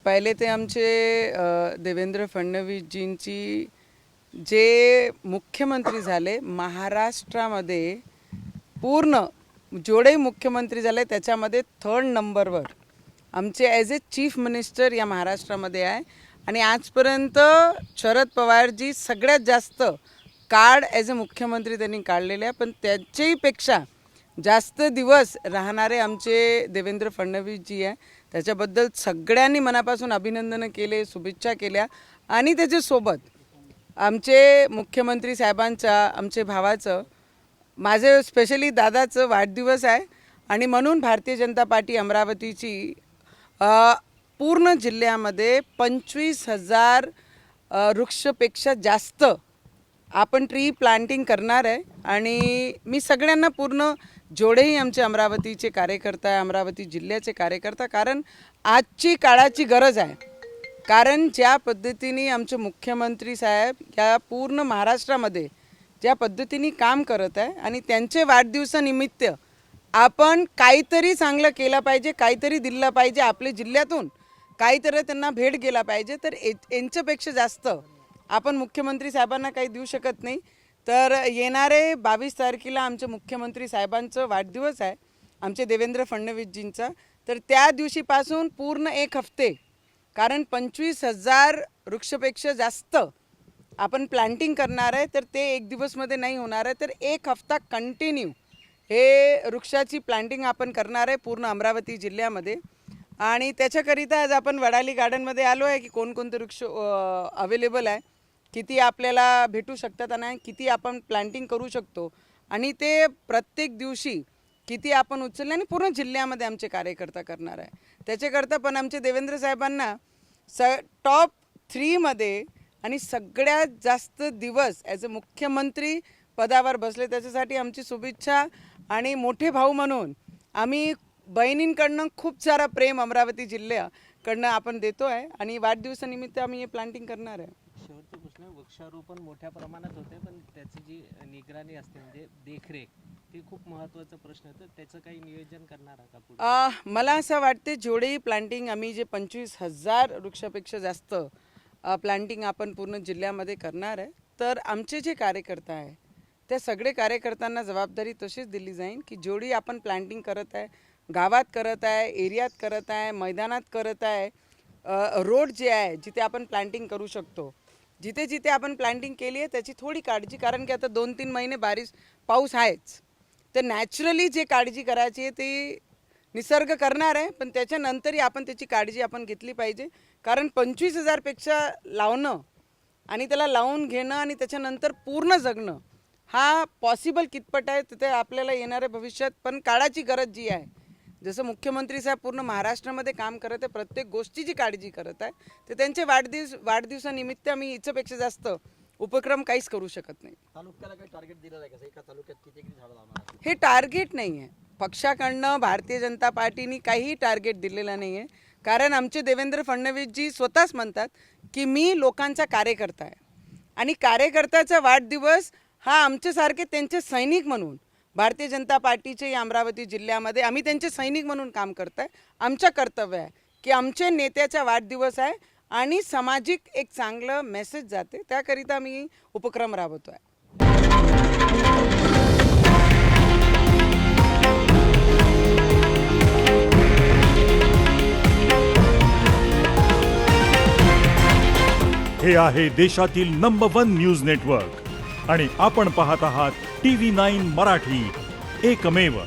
पहिले ते आमचे देवेंद्र फडणवीसजींची जे मुख्यमंत्री झाले महाराष्ट्रामध्ये पूर्ण जेवढे मुख्यमंत्री झाले त्याच्यामध्ये 3rd नंबरवर आमचे ॲज ए चीफ मिनिस्टर या महाराष्ट्रामध्ये आहे. आणि आजपर्यंत शरद पवारजी सगळ्यात जास्त कार्ड ॲज अ मुख्यमंत्री त्यांनी काढलेले आहे, पण त्याच्याहीपेक्षा जास्त दिवस राहणारे आमचे देवेंद्र फडणवीसजी आहे. त्याच्याबद्दल सगळ्यांनी मनापासून अभिनंदन केले, शुभेच्छा केल्या. आणि त्याच्यासोबत आमचे मुख्यमंत्री साहेबांचा, आमचे भावाचं, माझे स्पेशली दादाचं वाढदिवस आहे. आणि म्हणून भारतीय जनता पार्टी अमरावतीची पूर्ण जिल्ह्यामध्ये 25,000 वृक्षपेक्षा जास्त आपण ट्री प्लांटिंग करणार आहे. आणि मी सगळ्यांना पूर्ण जेवढेही आमचे अमरावतीचे कार्यकर्ता आहे, अमरावती जिल्ह्याचे कार्यकर्ता, कारण आजची काळाची गरज आहे. कारण ज्या पद्धतीने आमचे मुख्यमंत्री साहेब या पूर्ण महाराष्ट्रामध्ये ज्या पद्धतीने काम करत आहे आणि त्यांचे वाढदिवसानिमित्त आपण काहीतरी चांगलं केलं पाहिजे, काहीतरी दिलं पाहिजे, आपल्या जिल्ह्यातून काहीतरी त्यांना भेट गेला पाहिजे. तर यांच्यापेक्षा जास्त आपण मुख्यमंत्री साहेबांना काही देऊ शकत नाही. तर येणारे 22 तारखेला आमचे मुख्यमंत्री साहेबांचं वाढदिवस आहे, आमचे देवेंद्र फडणवीसजींचा. तर त्या दिवशीपासून पूर्ण 1 हफ्ते, कारण 25,000 वृक्षपेक्षा जास्त आपण प्लांटिंग करणार आहे. तर ते 1 दिवसमध्ये नाही होणार आहे. तर 1 हफ्ता कंटिन्यू हे वृक्षाची प्लांटिंग आपण करणार आहे पूर्ण अमरावती जिल्ह्यामध्ये. आणि त्याच्याकरिता आज आपण वडाली गार्डनमध्ये आलो आहे की कोणकोणते वृक्ष अवेलेबल आहे, किती आपल्याला भेटू शकतात आणि किती आपण प्लांटिंग करू शकतो, आणि ते प्रत्येक दिवशी किती आपण उचलले आणि पूर्ण जिल्ह्यामध्ये आमचे कार्यकर्ता करणार आहे. त्याच्याकरता पण आमचे देवेंद्र साहेबांना टॉप 3मध्ये आणि सगळ्यात जास्त दिवस ॲज अ मुख्यमंत्री पदावर बसले, त्याच्यासाठी आमची शुभेच्छा. आणि मोठे भाऊ म्हणून आम्ही बहिणींकडनं खूप सारा प्रेम अमरावती जिल्ह्याकडनं आपण देतो आहे. आणि वाढदिवसानिमित्त आम्ही हे प्लांटिंग करणार आहे. शेवटचा प्रश्न, वृक्षारोपण मोठ्या प्रमाणात होते, पण त्याची जी निगराणी असते म्हणजे देखरेख, ती खूप महत्त्वाचा प्रश्न आहे. तर त्याचं काही नियोजन करणार आहे का पुढे? मला असं वाटते जेवढेही प्लांटिंग आम्ही जे 25,000 वृक्षापेक्षा जास्त प्लांटिंग आपण पूर्ण जिल्ह्यामध्ये करणार आहे, तर आमचे जे कार्यकर्ता आहे त्या सगळे कार्यकर्त्यांना जबाबदारी तशीच दिली जाईल की जेवढी आपण प्लांटिंग करत आहे, गावात करत आहे, एरियात करत आहे, मैदानात करत आहे, रोड जे आहे जिथे आपण प्लांटिंग करू शकतो, जिथे जिथे आपण प्लांटिंग केली आहे त्याची थोडी काळजी, कारण की आता 2-3 महिने पाऊस आहेच. तर नॅचरली जे काळजी करायची आहे ती निसर्ग करणार आहे, पण त्याच्यानंतरही आपण त्याची काळजी आपण घेतली पाहिजे. कारण 25,000पेक्षा लावणं आणि त्याला लावून घेणं आणि त्याच्यानंतर पूर्ण जगणं हा पॉसिबल कितपट आहे तिथे आपल्याला येणाऱ्या भविष्यात. पण काळाची गरज जी आहे, जसं मुख्यमंत्री साहेब पूर्ण महाराष्ट्रामध्ये काम करत आहे, प्रत्येक गोष्टीची काळजी करत आहे, तर त्यांचे वाढदिवसानिमित्त आम्ही याच्यापेक्षा जास्त उपक्रम काहीच करू शकत नाही. तालुक्याला काही टार्गेट दिलेलं आहे का? एका तालुक्यात किती झाडं लावणार? हे टार्गेट नाही आहे पक्षाकडनं, भारतीय जनता पार्टीने काहीही टार्गेट दिलेलं नाही आहे. कारण आमचे देवेंद्र फडणवीसजी स्वतःच म्हणतात की मी लोकांचा कार्यकर्ता आहे, आणि कार्यकर्त्याचा वाढदिवस हा आमच्यासारखे त्यांचे सैनिक म्हणून भारतीय जनता पार्टीचे या अमरावती जिल्ह्यामध्ये आम्ही त्यांचे सैनिक म्हणून काम करत आहे. आमचं कर्तव्य आहे की आमचे नेत्याचा वाढदिवस आहे आणि सामाजिक एक चांगलं मेसेज जाते, त्याकरिता आम्ही उपक्रम राबवतो आहे. हे आहे देशातील नंबर 1 न्यूज नेटवर्क आणि आपण पाहत आहात TV9 मराठी, एकमेव.